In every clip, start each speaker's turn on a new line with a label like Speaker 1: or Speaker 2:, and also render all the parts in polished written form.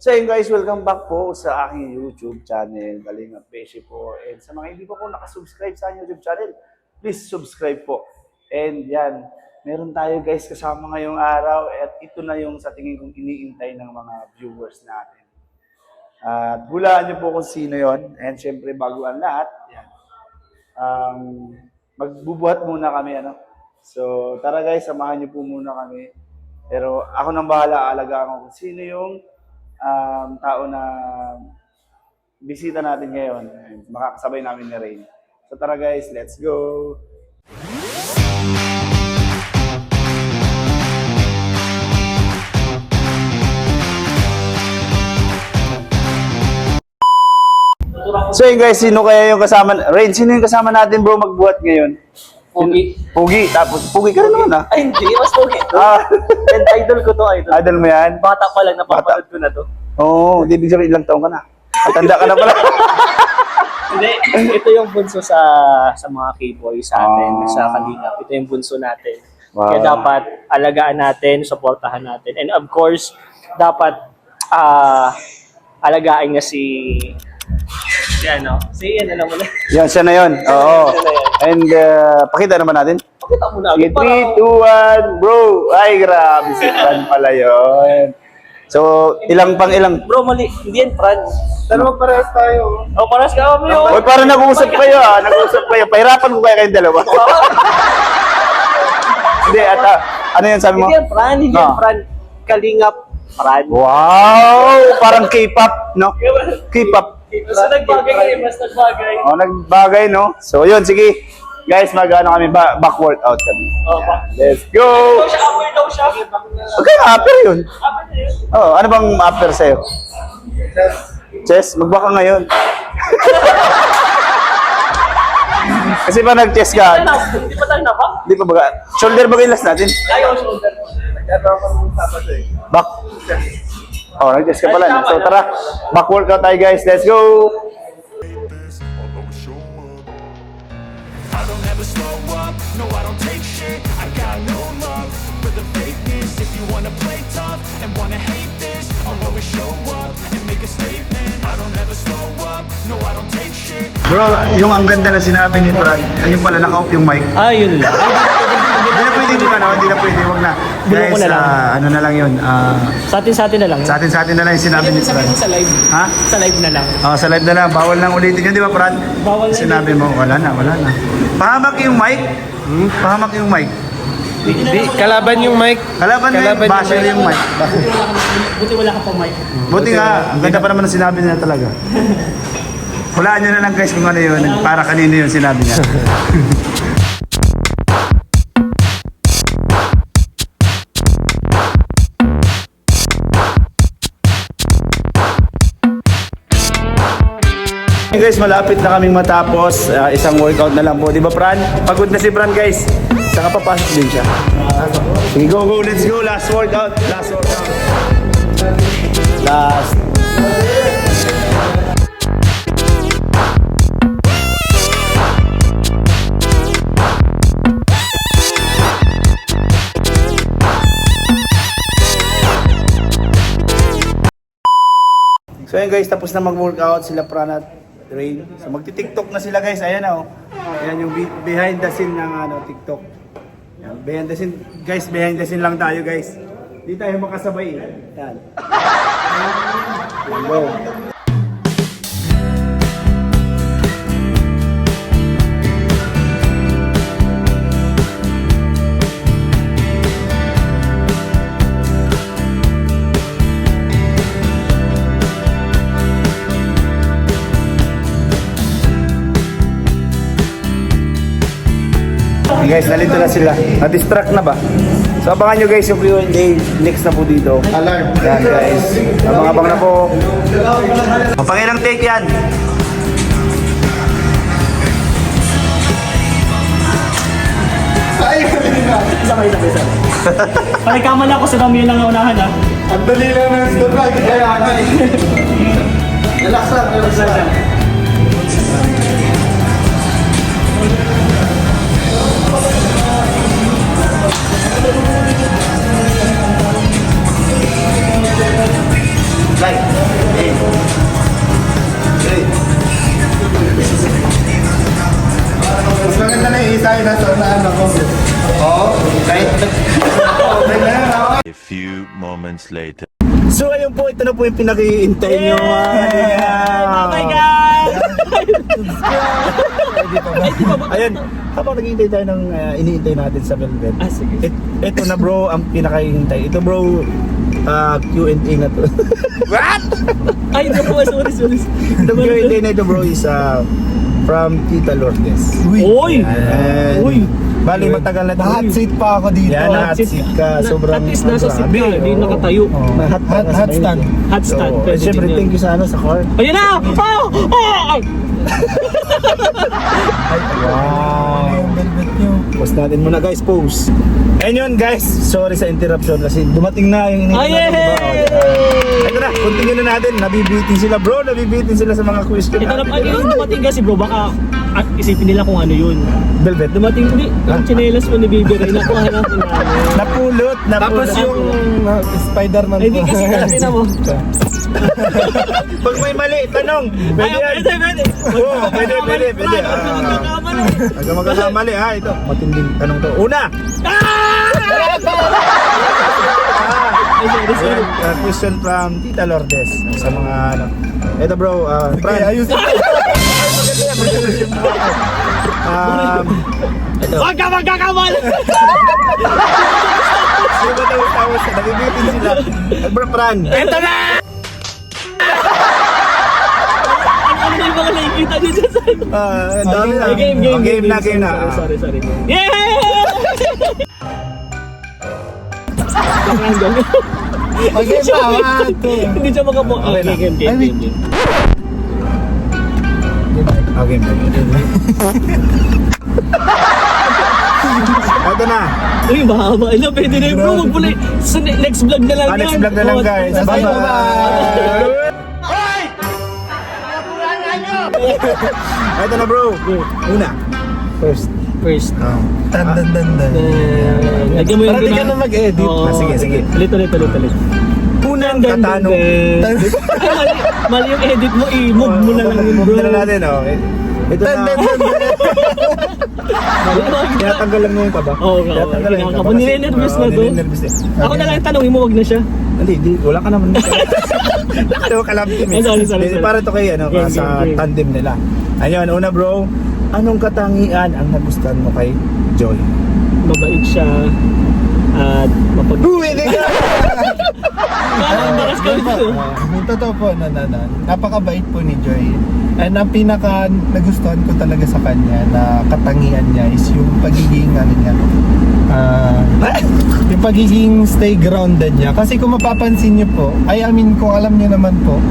Speaker 1: So yun guys, welcome back po sa aking YouTube channel, Kalingap Pesci po. And sa mga hindi po nakasubscribe sa aking YouTube channel, please subscribe po. And yan, meron tayo guys kasama ngayong araw at ito na yung sa tingin kong iniintay ng mga viewers natin. At hulaan niyo po kung sino yon. And syempre bago ang lahat, yan. Magbubuhat muna kami, ano. So tara guys, samahan niyo po muna kami. Pero ako nang bahala, alagaan ko kung sino yung tao na bisita natin ngayon. Makakasabay namin ni Rain. So tara guys, let's go! So yun guys, sino kaya yung kasama? Rain, sino yung kasama natin bro magbuhat ngayon?
Speaker 2: Pogi.
Speaker 1: Pogi, tapos Pogi ka rin naman ah.
Speaker 2: Ay, hindi. Mas Pogi. And idol ko to, idol.
Speaker 1: Idol mo yan?
Speaker 2: Bata pa lang, napapanood ko na to.
Speaker 1: Oo, hindi big sabihin ilang taon ka na. Matanda ka na pala.
Speaker 2: Hindi, ito yung bunso sa mga K-boys sa atin, sa Kalingap. Ito yung bunso natin.
Speaker 1: Wow.
Speaker 2: Kaya dapat alagaan natin, suportahan natin. And of course, dapat alagaan niya si ano naman na.
Speaker 1: Yan, siya na yun. Oo. And pakita naman natin.
Speaker 2: Pakita mo na.
Speaker 1: Sige, 3, 2, 1, bro! Ay, grabe si Fran pala yun. So, ilang.
Speaker 2: Bro, mali. Hindi yan, Fran.
Speaker 1: Dalawa parehas tayo.
Speaker 2: O, paras ka kami yun.
Speaker 1: Uy, parang nag-uusap kayo ah. Nag-uusap kayo. Pahirapan ko kaya kayong dalawa. Hindi, ano yan sabi mo?
Speaker 2: Hindi yan, Fran. Hindi yan, Fran. Kalingap, Fran.
Speaker 1: Wow! Parang K-pop, no? K-pop.
Speaker 2: Basta nagbagay.
Speaker 1: Oh, nagbagay, no? So, yun, sige. Guys, kami, back workout kami.
Speaker 2: Oh,
Speaker 1: Let's go!
Speaker 2: Upper daw siya.
Speaker 1: Okay, upper yun.
Speaker 2: Upper na yun.
Speaker 1: Oh, ano bang upper sa'yo? Chest? Magbaka ngayon. Kasi pa nag-chest ka.
Speaker 2: Hindi pa tayo na ba?
Speaker 1: Di pa baga. Shoulder bagay last natin.
Speaker 2: Ayaw, shoulder.
Speaker 1: Back. Oh, nag-chest ka pala. So tara, back workout tayo guys. Let's go!
Speaker 3: I don't ever slow up, no I don't take shit. I got no love for the fakeness. If you wanna play tough and wanna hate this, I'll always show up and make a statement. I don't ever slow up, no I don't take shit.
Speaker 1: Bro, yung ang ganda na sinabi ni Brad, ayun pala naka-off yung mic.
Speaker 2: Yun lang.
Speaker 1: Hindi na pwede yung ano, hindi na pwede, wag na.
Speaker 2: Bilang ko
Speaker 1: Guys,
Speaker 2: na lang.
Speaker 1: ano na lang yun.
Speaker 2: Sa atin na lang.
Speaker 1: Sa atin na lang yung sinabi ni Brad.
Speaker 2: Sa live.
Speaker 1: Ha?
Speaker 2: Sa live na lang.
Speaker 1: Oh, sa live na lang. Bawal nang ulitin yun, di ba, Brad?
Speaker 2: Bawal na.
Speaker 1: Sinabi mo, wala na. Pahamak yung mic. Pahamak yung mic.
Speaker 4: Di, kalaban yung mic.
Speaker 1: Kalaban na yun, basher yung mic.
Speaker 2: Buti wala ka pa mic.
Speaker 1: Buti nga, ang ganda pa naman ang sinabi niya talaga. Hulaan nyo na lang guys kung ano yun, para kanino yung sinabi niya. Hey guys, malapit na kaming matapos. Isang workout na lang po. Di ba, Fran? Pagod na si Fran, guys. Saka papasok din siya. Sige, go. Let's go. Last workout. Last. So yun guys, tapos na mag-workout sila Fran at Rain. So magti-TikTok na sila guys. Ayan na oh. Ayan yung behind the scene ng TikTok. Ayan, behind the scene. Guys, behind the scene lang tayo guys. Di tayo makasabay eh. Ayan. Ayan, go. Guys, nalito na sila. Na-distract na ba? So abangan nyo guys yung Q&A next na po dito. Alarm. Yan guys. Abang-abang na po. Pangilang take yan.
Speaker 2: Sakay na bisa. Pagkamala ako sa dami lang unahan ha.
Speaker 1: Ang dali lang ng story. Relax lang. Like.
Speaker 5: nasa unahan ako. Oo, kahit okay na yan, ako.
Speaker 3: A few moments later.
Speaker 1: So ayun po, ito na po yung pinakihintay nyo.
Speaker 2: Oh my God!
Speaker 1: Ayun, habang naghihintay tayo ng iniintay natin sa Velvet.
Speaker 2: Ah, sige.
Speaker 1: Ito na bro, ang pinakahihintay. Ito bro, Q&A na to.
Speaker 2: Ay, ito po, sorry.
Speaker 1: Ito Q&A na ito bro is from Tita Lourdes.
Speaker 2: Uy! Uy!
Speaker 1: Bali, matagal na
Speaker 5: Hot seat pa ako dito.
Speaker 1: Yan, hot seat ka. Sobrang
Speaker 2: At least nasa seat
Speaker 1: grabe,
Speaker 2: ka, hindi
Speaker 1: oo.
Speaker 2: nakatayo.
Speaker 5: Hot stand.
Speaker 2: Hot stand.
Speaker 1: So,
Speaker 2: pwede
Speaker 1: siyempre,
Speaker 2: din yan.
Speaker 1: thank you sa sa car.
Speaker 2: Ayun na! Oh! Oh!
Speaker 1: Wow!
Speaker 5: Yung velvet nyo.
Speaker 1: Post natin muna guys, post. And yun guys, sorry sa interruption kasi dumating na yung
Speaker 2: Ay,
Speaker 1: natin, di ba?
Speaker 2: yay!
Speaker 1: Ito na, continue na natin. Nabibitin sila bro, nabibitin sila sa mga question
Speaker 2: Ito na,
Speaker 1: natin.
Speaker 2: yung dumating kasi bro, baka isipin nila kung ano yun.
Speaker 1: Velvet.
Speaker 2: Dumating, hindi, yung chinelas mo ni Bibi Ray, nakuha na ko namin.
Speaker 1: Napulot.
Speaker 5: Tapos yung Spider-Man
Speaker 2: Ay, hindi
Speaker 5: po.
Speaker 2: kasi natin mo.
Speaker 1: Pag may mali, tanong. Pwede yan.
Speaker 2: Pwede.
Speaker 1: Oo, pwede. Huwag ka magkakamali ha, ito. Matinding tanong to. Una! Ayan, question from Tita Lourdes sa mga ano. Ito bro, Fran.
Speaker 5: Okay, ayusin.
Speaker 1: Ito.
Speaker 2: Huwag ka magkakamali!
Speaker 1: Sino ba tawas? Nabibitin sila. Bro, Fran.
Speaker 2: Ito na! Ano yung mga nakikita niyo dyan sa...
Speaker 1: Ang dami na.
Speaker 2: Game
Speaker 1: Game na.
Speaker 2: Sorry. Yeah! Bakang gano'n.
Speaker 5: Okay pa,
Speaker 2: Hindi siya makapo.
Speaker 1: Okay na.
Speaker 2: Game.
Speaker 1: Okay, ito na.
Speaker 2: Uy, mahaba. Ilo, pwede na yun bro. Wag mo na. Sa next vlog na lang yan.
Speaker 1: Next vlog na lang guys.
Speaker 2: Oh,
Speaker 1: Bye-bye. Ito na bro. Una. First.
Speaker 5: Tandan.
Speaker 2: Lagyan mo yung
Speaker 5: Parang di ka na mag-edit.
Speaker 2: Oo.
Speaker 1: Sige.
Speaker 2: Ulit.
Speaker 1: Unang katanong.
Speaker 2: Ay, mali yung edit mo. I-move mo na lang yun bro.
Speaker 1: Move na natin, oh. Ito na. Tinatanggal lang mo yung kaba.
Speaker 2: Oo,
Speaker 1: Tinatanggal lang yung
Speaker 2: kinakaba.
Speaker 1: kasi-
Speaker 2: Nirenervous na
Speaker 1: Oo,
Speaker 2: to.
Speaker 1: nirenervous eh.
Speaker 2: Ako na lang tanongin mo, wag na siya.
Speaker 1: Hindi, wala ka naman. Wala ka naman kalab team eh.
Speaker 2: Sorry.
Speaker 1: Para to kay ano,
Speaker 2: Game.
Speaker 1: sa tandem nila. Ayun, una bro, anong katangian ang nagustuhan mo kay Joy?
Speaker 2: Mabait siya. At
Speaker 1: Hindi ka!
Speaker 2: Bakas ka dito.
Speaker 5: Yung totoo po, napakabait po ni Joy. And ang pinaka nagustuhan ko talaga sa kanya na katangian niya is yung pagiging yung pagiging stay grounded niya. Kasi kung mapapansin niyo po, kung alam niyo naman po,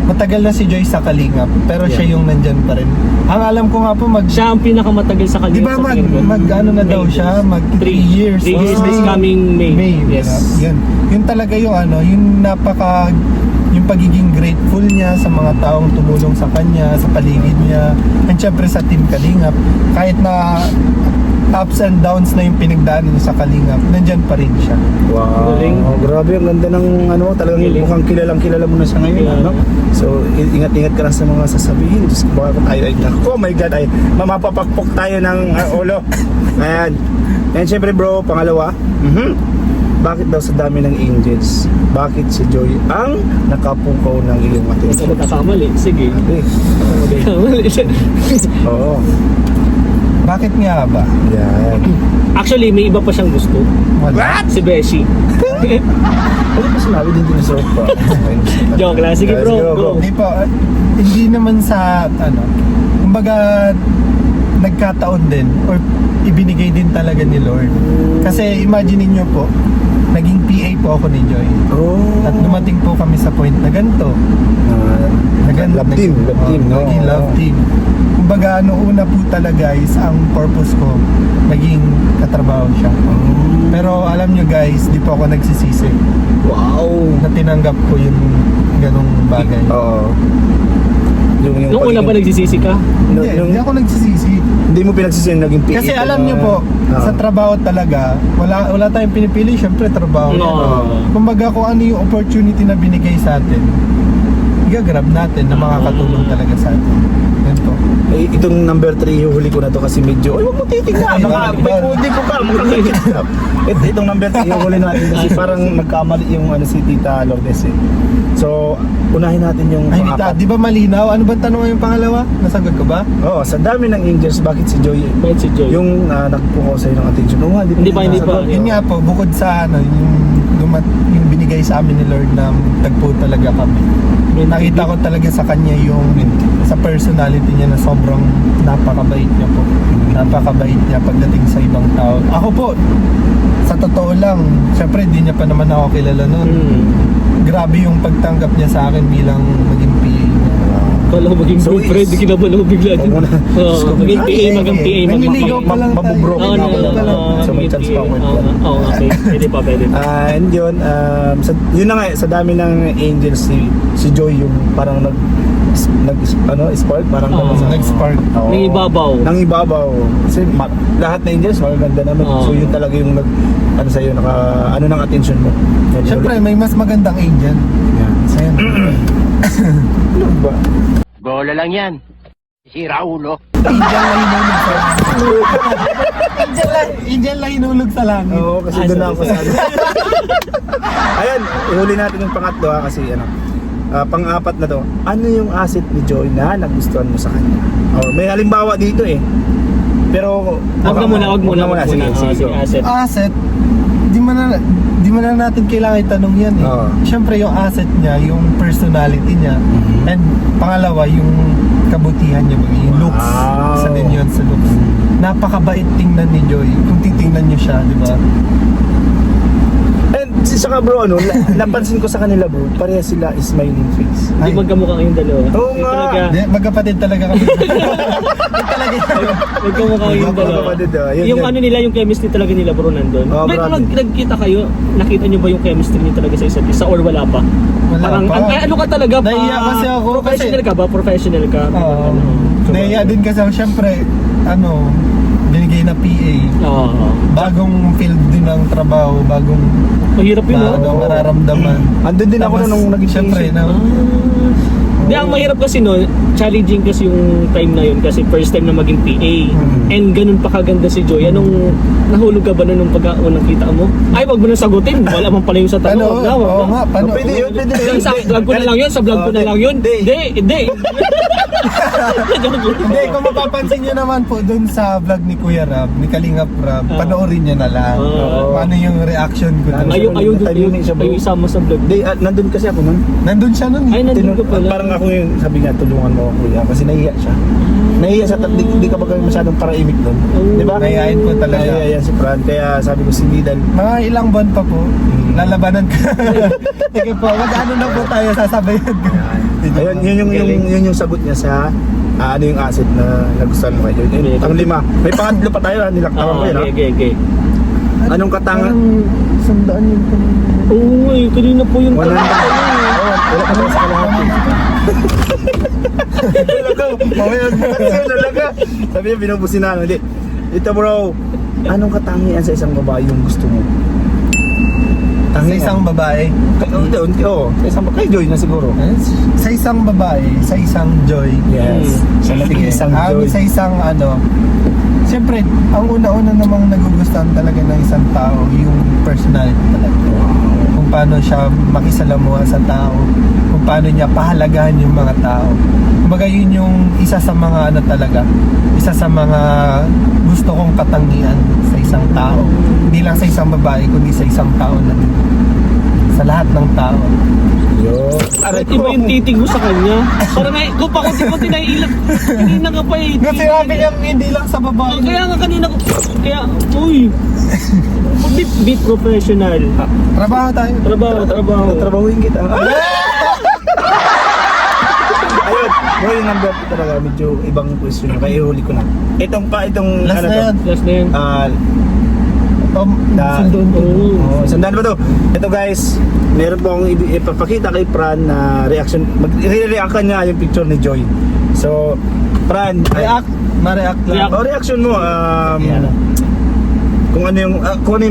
Speaker 5: matagal na si Joy sa Kalingap, pero siya yung nandyan pa rin. Ang alam ko nga po
Speaker 2: Siya ang pinakamatagal sa kanya.
Speaker 5: Di ba ano na daw siya, mag 3 years.
Speaker 2: 3 years this coming May.
Speaker 5: Yes. Yun talaga yung yung pagiging grateful niya sa mga taong tumulong sa kanya, sa paligid niya, and syempre sa Team Kalingap. Kahit na ups and downs na yung pinagdaanan niya sa Kalingap, nandyan pa rin siya.
Speaker 1: Wow,
Speaker 2: Galing.
Speaker 1: grabe, ang ganda ng talagang
Speaker 2: Galing.
Speaker 1: mukhang kilala mo na siya ngayon,
Speaker 2: Yeah.
Speaker 1: ano? So, ingat-ingat ka lang sa mga sasabihin. Diyos ko, baka tayo oh my God, mamapapakpok tayo ng ulo. Ayan. And syempre bro, pangalawa, bakit daw sa dami ng angels, bakit si Joy ang nakapukaw ng iyong
Speaker 2: Ikaw
Speaker 1: atensyon?
Speaker 2: magkakamali. Sige.
Speaker 1: Grabe.
Speaker 2: Magkakamali siya.
Speaker 1: Oo.
Speaker 5: Bakit nga ba?
Speaker 1: Yan.
Speaker 2: Actually, may iba pa siyang gusto.
Speaker 5: Wala.
Speaker 2: Si Beshi.
Speaker 1: Ano ba sinabi din din sa pa?
Speaker 2: Joke lang. Sige bro,
Speaker 1: Sige,
Speaker 2: go.
Speaker 5: Hindi po, hindi naman sa kumbaga nagkataon din or ibinigay din talaga ni Lord. Kasi imagine niyo po, naging PA po ako ni Joy.
Speaker 1: Oh.
Speaker 5: At dumating po kami sa point na ganito.
Speaker 1: Love team, no?
Speaker 5: Naging love team. Kumbaga, una po talaga is ang purpose ko, naging katrabaho siya. Pero alam nyo guys, di po ako nagsisisi
Speaker 2: Wow.
Speaker 5: na tinanggap ko yung ganong bagay.
Speaker 1: Oo.
Speaker 2: Nung una ba nagsisisi ka?
Speaker 5: Hindi ako nagsisisi.
Speaker 1: Hindi mo pinagsisihan naging PA.
Speaker 5: Kasi alam nyo po, sa trabaho talaga, wala tayong pinipili, syempre trabaho.
Speaker 2: No.
Speaker 5: Kumbaga kung ano yung opportunity na binigay sa atin, igagrab natin na makakatulong talaga sa atin. Yan po.
Speaker 1: Eh, itong number 3, huli ko na to kasi medyo, ay, huwag mo titignan. Hindi ko pa. Itong number 3, huli natin kasi parang nagkamali yung si Tita Lourdes eh. So, unahin natin yung
Speaker 5: Ay,
Speaker 1: pang-apat.
Speaker 5: di ba malinaw? Ano ba tanong yung pangalawa? Nasagot ko ba?
Speaker 1: Oo, sa dami ng angels, bakit si Joy?
Speaker 2: Bakit si Joy?
Speaker 1: Yung nagpukaw sa'yo ng attention. Oo nga,
Speaker 2: Hindi pa.
Speaker 5: Yun nga po, bukod sa yung binigay sa amin ni Lord na tagpo talaga kami. Nakita ko talaga sa kanya yung sa personality niya na sobrang napakabait niya po. Napakabait niya pagdating sa ibang tao. Ako po, sa totoo lang, syempre hindi niya pa naman ako kilala noon. Grabe yung pagtanggap niya sa akin bilang maging PA niya.
Speaker 2: Kala ko maging
Speaker 1: So,
Speaker 2: boyfriend, di kinabalaw bigla.
Speaker 1: Huwag mo na.
Speaker 2: Oo, maging PA, maging PA,
Speaker 5: Nanliligaw pa lang tayo.
Speaker 1: Mabubroken
Speaker 2: Oo,
Speaker 1: ako
Speaker 2: oo,
Speaker 1: lang.
Speaker 2: oo,
Speaker 1: So may
Speaker 2: maging
Speaker 1: chance
Speaker 2: PA.
Speaker 1: pa ako.
Speaker 2: Oo, okay. Pwede pa.
Speaker 1: And yun, yun na nga, sa dami ng angels, si Joy yung parang spark, parang
Speaker 2: Oo.
Speaker 5: Nag-spark.
Speaker 1: Oo.
Speaker 2: Nang ibabaw.
Speaker 1: Nang ibabaw. Kasi lahat na angels, magaganda naman.
Speaker 2: Oo.
Speaker 1: So yun talaga yung sa'yo, ano ng attention mo.
Speaker 5: Syempre, may mas magandang angel.
Speaker 1: Yan.
Speaker 5: Ayan.
Speaker 1: Ano ba?
Speaker 4: Bola lang yan. Sira ulo.
Speaker 5: Angel lang inulog sa langit.
Speaker 1: Oo, kasi doon na ako sa Ayan, ihuli natin yung pangatlo kasi pang-apat na to. Ano yung asset ni Joy na nagustuhan mo sa kanya? Or may halimbawa dito eh. Pero
Speaker 2: Wag muna.
Speaker 1: Sige,
Speaker 2: Sige, asset.
Speaker 5: Asset, di man na natin kailangan itanong yan eh.
Speaker 1: Oo.
Speaker 5: Siyempre yung asset niya, yung personality niya, and pangalawa yung kabutihan niya, yung looks.
Speaker 1: Wow.
Speaker 5: Isa din yun sa looks. Napakabait tingnan ni Joy. Kung titingnan niyo siya, di ba?
Speaker 1: And saka bro, napansin ko sa kanila bro, pareha sila smiling face.
Speaker 2: Hindi magkamukha kayong dalawa.
Speaker 1: Oo
Speaker 2: Yung
Speaker 1: nga.
Speaker 2: talaga,
Speaker 5: Di, magkapatid talaga kami. Yung talaga yun.
Speaker 2: magkamukha kayong dalawa.
Speaker 1: Magkapatid, yun,
Speaker 2: Yung
Speaker 1: yun.
Speaker 2: ano nila, yung chemistry talaga nila bro nandun.
Speaker 1: Oo,
Speaker 2: Pero
Speaker 1: grabe.
Speaker 2: nagkita kayo, nakita nyo ba yung chemistry niyo talaga sa isa't isa or wala pa?
Speaker 5: Wala
Speaker 2: Parang,
Speaker 5: pa.
Speaker 2: ano ka talaga pa?
Speaker 5: Nahiya kasi ako
Speaker 2: Professional ka ba? Professional ka?
Speaker 5: Oo. Nahiya din kasi ako, siyempre, binigay na PA.
Speaker 2: Oo.
Speaker 5: Bagong field din ng trabaho, bagong
Speaker 2: Mahirap yun, no?
Speaker 5: mararamdaman.
Speaker 1: Andun din ako
Speaker 5: Tapos,
Speaker 1: nung naging
Speaker 5: siyempre,
Speaker 1: PA.
Speaker 2: Hindi, ang mahirap kasi no, challenging kasi yung time na yun kasi first time na maging PA. And ganun pa kaganda si Joy. Anong nahulog ka ba na nung pagkaunang kita mo? Ay, wag mo na sagutin. Wala man pala yung sa tanong. Wag na, wag
Speaker 5: Oo
Speaker 2: na.
Speaker 5: nga, paano?
Speaker 1: Pwede yun.
Speaker 2: Yung sa vlog ko na lang yun, sa vlog ko na lang yun. Hindi.
Speaker 5: Hindi, kung mapapansin nyo naman po dun sa vlog ni Kuya Rab, ni Kalingap Rab, panoorin nyo na lang. Paano yung reaction ko dun.
Speaker 2: Ayaw isama sa vlog.
Speaker 1: Hindi, nandun kasi ako nun.
Speaker 5: Nandun siya nun.
Speaker 2: Ay, nandun ka pala.
Speaker 1: Parang ako yung sabi niya, tulungan mo ako kuya. Kasi nahiya siya. Nahiya siya, di ka ba kami masyadong paraimik doon? Di ba?
Speaker 5: Nahiyain po talaga.
Speaker 1: Nahiya si Fran. Kaya sabi ko si Vidal,
Speaker 5: Mga ilang buwan pa po, lalabanan ka. Sige po, mag-ano na po tayo, sasabayan ko.
Speaker 1: ayun, yun yung sagot niya sa ano yung asset na nagustuhan mo kayo. Yun, ang 5. May pangatlo pa tayo, nilaktawan ko yun.
Speaker 2: Okay.
Speaker 1: Anong katangan?
Speaker 5: Parang sandaan yun po.
Speaker 2: Oo, kanina po yung
Speaker 1: 100. Wala ka ba sa kalahati? Talaga. Sabi niya, binubusin na. Hindi. Ito bro, anong katangian sa isang babae yung gusto mo?
Speaker 5: Sa isang babae,
Speaker 1: Sa isang kay Joy na siguro.
Speaker 5: sa isang babae, sa isang Joy.
Speaker 1: Yes. Sa
Speaker 5: Sige,
Speaker 1: isang Joy.
Speaker 5: sa isang siyempre, ang una-una namang nagugustuhan talaga ng isang tao, yung personality talaga. Kung paano siya makisalamuha sa tao, kung paano niya pahalagahan yung mga tao. Kumbaga yun yung isa sa mga isa sa mga gusto kong katangian sa isang tao. Hindi lang sa isang babae, kundi sa isang tao na din. Sa lahat ng tao.
Speaker 2: Aray, iba yung titig mo sa kanya. Parang kung pa kunti-kunti naiilang. Kanina ka pa eh.
Speaker 5: Kasi sabi niya hindi lang sa babae.
Speaker 2: Kaya nga kanina ko. Be professional.
Speaker 5: Trabaho tayo.
Speaker 2: Trabaho.
Speaker 1: Trabahuin kita. Ayun, boy, yung number 2 talaga, medyo ibang question. Kaya ihuli ko na. Itong
Speaker 5: Last na yan.
Speaker 2: Last na yan.
Speaker 5: Sundon ko.
Speaker 1: Sandaan ba to? Ito guys, meron po akong ipapakita kay Fran na reaction. Mag-react niya yung picture ni Joy. So, Fran,
Speaker 5: Ma-react lang.
Speaker 1: reaction mo, kung ano yung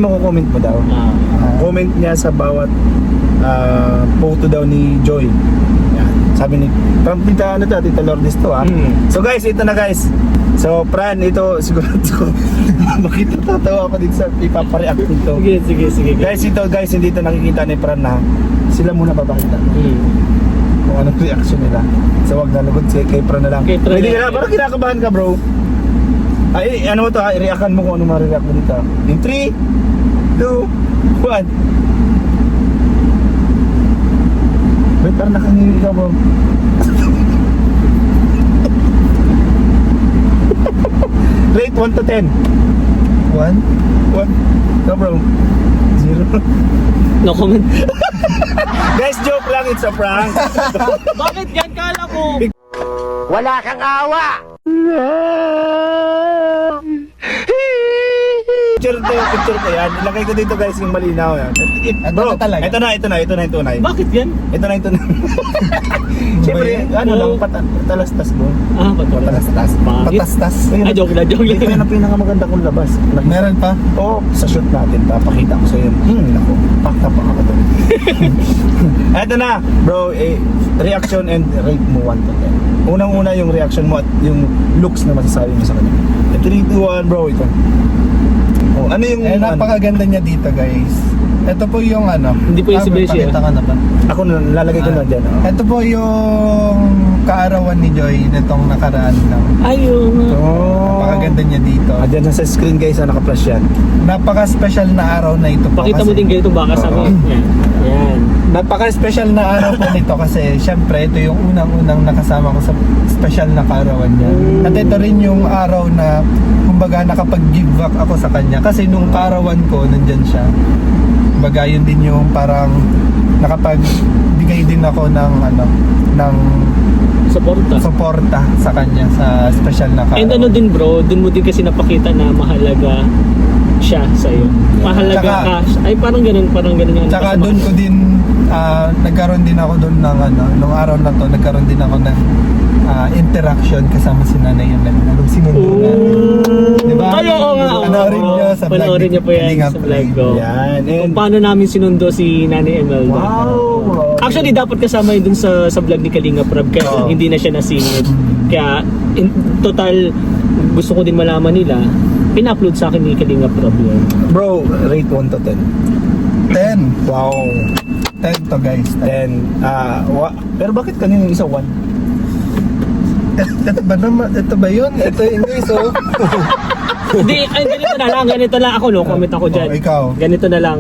Speaker 1: mako-comment mo daw. Comment niya sa bawat photo daw ni Joy. Yan. Sabi ni, parang tita Lourdes to ha. So guys, ito na guys. So Fran, ito sigurado ko makita tatawa ako dito sa ipapareact nito.
Speaker 2: Sige.
Speaker 1: Guys, hindi ito nakikita ni Fran na sila muna papakita. Kung anong reaction nila. So wag na lugod kay Fran na lang.
Speaker 2: Kay Fran
Speaker 1: Pwede
Speaker 2: na
Speaker 1: ka na,
Speaker 2: lang.
Speaker 1: parang kinakabahan ka bro. Ay, ano mo to ha, i-reactan mo kung ano ma-react mo dito. In 3, 2, 1. Wait, parang nakangingin ka bro. Rate 1 to 10.
Speaker 5: 1?
Speaker 1: 1. Go bro. 0.
Speaker 2: No comment.
Speaker 1: Guys, joke lang, it's a prank.
Speaker 2: Bakit yan? Kala ko.
Speaker 4: Wala kang awa!
Speaker 1: Picture ko yan. Ilagay ko dito guys yung malinaw yan.
Speaker 5: Ito na talaga?
Speaker 1: ito na yung tunay.
Speaker 2: Bakit yan?
Speaker 1: Ito na yung tunay. Siyempre, ano lang, talastas mo.
Speaker 5: Patastas.
Speaker 2: Bakit?
Speaker 5: Patastas.
Speaker 2: Ah, joke lang.
Speaker 1: Ito yun ang pinakamaganda kong labas.
Speaker 5: Meron pa?
Speaker 1: Oo, sa shoot natin, papakita ko sa iyo. Naku, pakta pa ako doon. Eto na, bro, reaction and rate mo 1 to 10. Unang-una yung reaction mo at yung looks na masasabi mo sa kanya. 3, 2, 1, bro, ito. Oh, ano yung...
Speaker 5: Napakaganda niya dito guys. Ito po yung ano.
Speaker 2: Hindi po yung si Beshi,
Speaker 5: Pakita ka na ba?
Speaker 1: Ako na, lalagay ko na dyan. Oh.
Speaker 5: Ito po yung kaarawan ni Joy nitong nakaraan lang.
Speaker 2: Ayun.
Speaker 1: Oh.
Speaker 5: Napakaganda niya dito.
Speaker 1: Dyan na sa screen guys, naka-flash yan.
Speaker 5: Napaka-special na araw na ito po.
Speaker 2: Pakita mo
Speaker 5: kasi-
Speaker 2: din ganito baka sa mo. Yan.
Speaker 5: Napaka-special na araw po nito kasi syempre ito yung unang-unang nakasama ko sa special na kaarawan niya. At ito rin yung araw na kumbaga nakapag-give back ako sa kanya kasi nung kaarawan ko nandyan siya. Kumbaga yun din yung parang nakapagbigay din ako ng ano ng
Speaker 2: Suporta.
Speaker 5: suporta sa kanya sa special na kaarawan.
Speaker 2: And ano din bro, dun mo din kasi napakita na mahalaga siya sa iyo. Mahalaga
Speaker 5: Tsaka-
Speaker 2: ka. Ay parang ganun yung
Speaker 5: Tsaka
Speaker 2: kasama.
Speaker 5: doon ko din nagkaroon din ako doon ng ano, nung araw na to nagkaroon din ako ng interaction kasama si Nanay Yamel. Nung sinundo na. Di ba?
Speaker 2: Ay, oo nga.
Speaker 5: Panoorin niyo sa vlog.
Speaker 2: Panoorin niyo po yan
Speaker 5: Kalingap
Speaker 2: sa vlog
Speaker 5: Play.
Speaker 2: ko.
Speaker 1: Yan.
Speaker 2: Kung
Speaker 1: And,
Speaker 2: paano namin sinundo si Nanay Imelda.
Speaker 1: wow.
Speaker 2: Actually, dapat kasama yun dun sa vlog ni Kalinga Prab kaya
Speaker 1: Oo.
Speaker 2: hindi na siya nasingit. Kaya, in total, gusto ko din malaman nila, in-upload sa akin ni Kalinga Prab yun.
Speaker 1: Bro, rate 1 to 10.
Speaker 5: 10.
Speaker 1: Wow.
Speaker 5: 10 to guys. 10.
Speaker 1: 10. Pero bakit kanina yung isa 1?
Speaker 5: Ito ba naman? Ito ba yun? Ito hindi. So,
Speaker 2: Hindi, ay, ganito na lang ako, no? Comment ako dyan.
Speaker 5: ikaw.
Speaker 2: Ganito na lang.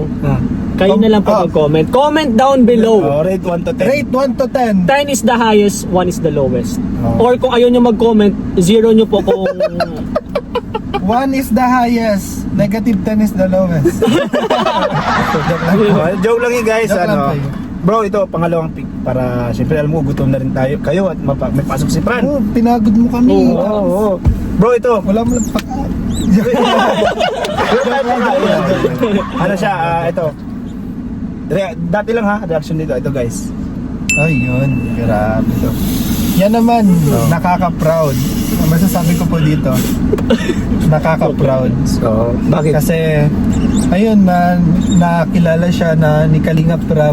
Speaker 2: Kayo na lang pa mag-comment. Comment down below.
Speaker 1: Rate 1 to 10.
Speaker 5: Rate 1 to 10.
Speaker 2: 10 is the highest, 1 is the lowest.
Speaker 5: Oh.
Speaker 2: Or kung ayaw nyo mag-comment, 0 nyo po kung...
Speaker 5: 1 is the highest. Negative 10 is the lowest.
Speaker 1: Joke lang yun guys.
Speaker 5: Joke lang
Speaker 1: Ano.
Speaker 5: kayo.
Speaker 1: Bro, ito pangalawang pick para siyempre alam mo gutom na rin tayo kayo at may pasok si Fran.
Speaker 5: Oh, pinagod mo kami.
Speaker 1: Oo. Bro, ito.
Speaker 5: Wala mo lang pag...
Speaker 1: Ano siya? Ito. Dati lang ha, reaction dito. Ito guys.
Speaker 5: Ayun, grabe to. Yan naman, nakaka-proud. Ang masasabi ko po dito, nakaka-proud.
Speaker 1: So, bakit?
Speaker 5: Kasi, ayun, nakilala siya na ni Kalinga Prab